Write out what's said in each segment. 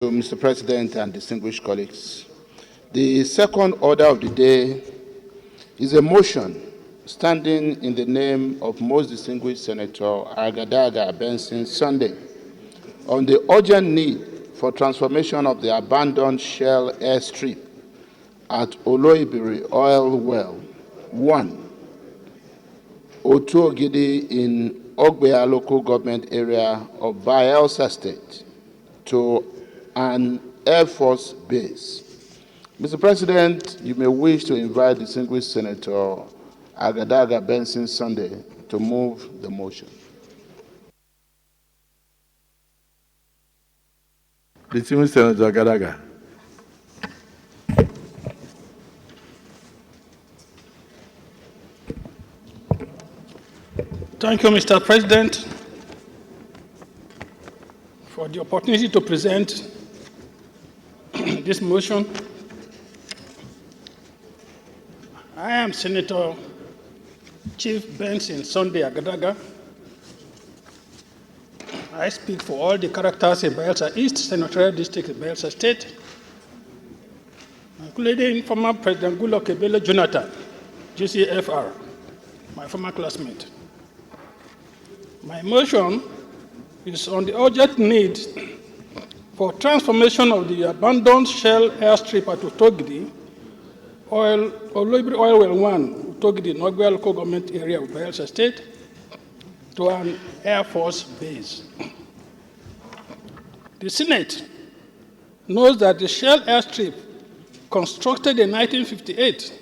Mr. President and distinguished colleagues, the second order of the day is a motion standing in the name of most distinguished Senator Agadaga Benson Sunday on the urgent need for transformation of the abandoned Shell airstrip at Oloibiri Oil Well 1, Otuogidi in Ogbea local government area of Bayelsa State to an Air Force base. Mr. President, you may wish to invite the distinguished Senator Agadaga Benson Sunday to move the motion. Distinguished Senator Agadaga. Thank you, Mr. President, for the opportunity to present this motion. I am Senator Chief Benson Sunday Agadaga. I speak for all the characters in Bayelsa East Senatorial District in Bayelsa State, including former President Goodluck Ebele Jonathan, GCFR, my former classmate. My motion is on the urgent need for transformation of the abandoned Shell airstrip at Utogidi, Oloibiri Oil Well 1, Utogidi, Ogbea local government area of Bayelsa State, to an Air Force base. The Senate knows that the Shell airstrip, constructed in 1958,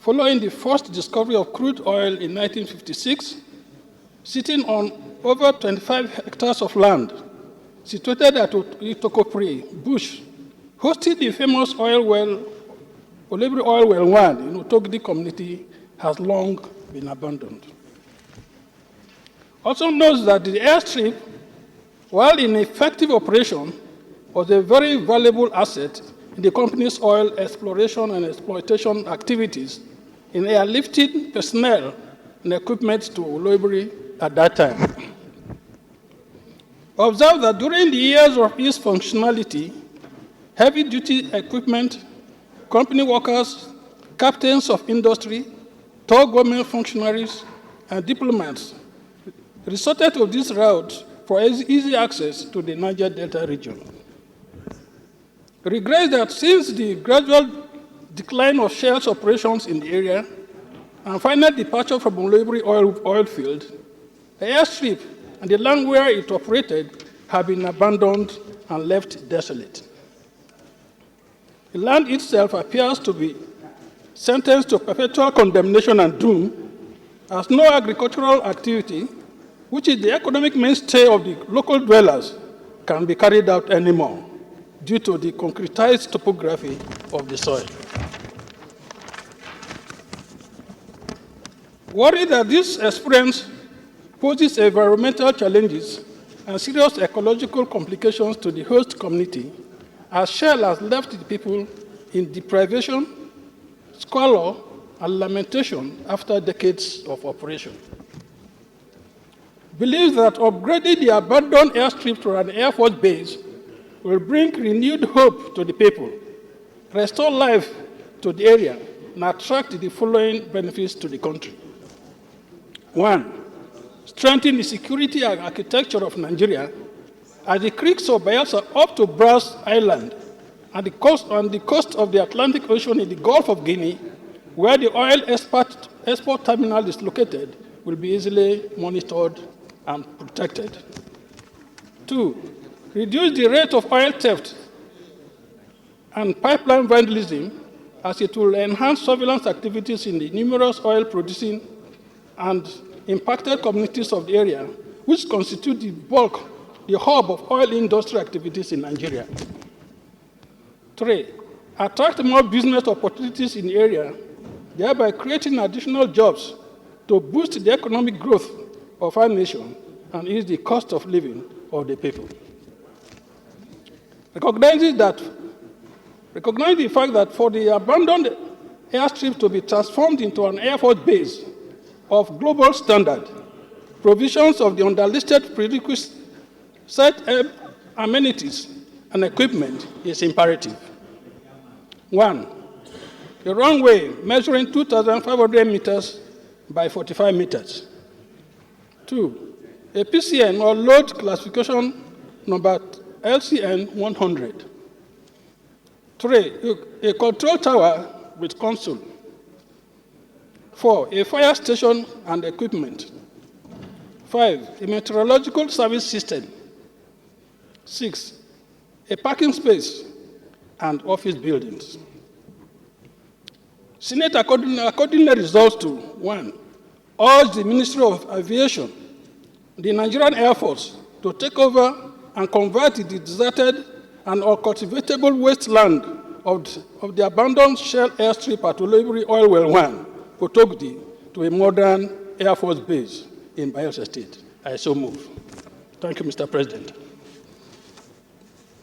following the first discovery of crude oil in 1956, sitting on over 25 hectares of land, situated at Itokopri Bush, hosting the famous oil well, Oloibiri Oil Well 1 in Utogidi community, has long been abandoned. Also knows that the airstrip, while in effective operation, was a very valuable asset in the company's oil exploration and exploitation activities in airlifting personnel and equipment to Oloibiri at that time. Observe that during the years of its functionality, heavy-duty equipment, company workers, captains of industry, top government functionaries, and diplomats resorted to this route for easy access to the Niger Delta region. Regrets that since the gradual decline of Shell's operations in the area and final departure from Oloibiri oil field, the airstrip and the land where it operated have been abandoned and left desolate. The land itself appears to be sentenced to perpetual condemnation and doom, as no agricultural activity, which is the economic mainstay of the local dwellers, can be carried out anymore due to the concretized topography of the soil. Worried that this experience poses environmental challenges and serious ecological complications to the host community, as Shell has left the people in deprivation, squalor, and lamentation after decades of operation. Believes that upgrading the abandoned airstrip to an Air Force base will bring renewed hope to the people, restore life to the area, and attract the following benefits to the country. 1, strengthen the security and architecture of Nigeria as the creeks of Bayelsa up to Brass Island and the coast of the Atlantic Ocean in the Gulf of Guinea, where the oil export terminal is located, will be easily monitored and protected. 2, reduce the rate of oil theft and pipeline vandalism, as it will enhance surveillance activities in the numerous oil-producing and impacted communities of the area, which constitute the hub of oil industry activities in Nigeria. 3, attract more business opportunities in the area, thereby creating additional jobs to boost the economic growth of our nation and ease the cost of living of the people. Recognize the fact that for the abandoned airstrip to be transformed into an Air Force base of global standard, provisions of the underlisted prerequisite amenities and equipment is imperative. 1, a runway measuring 2,500 meters by 45 meters. 2, a PCN or load classification number LCN 100. 3, a control tower with console. 4, a fire station and equipment. 5, a meteorological service system. 6, a parking space and office buildings. Senate accordingly resolves to 1, urge the Ministry of Aviation, the Nigerian Air Force, to take over and convert the deserted and uncultivatable wasteland of the abandoned Shell airstrip at Olebiri Oil Well 1, Kotogdi, to a modern Air Force base in Bayelsa State. I so move. Thank you, Mr. President.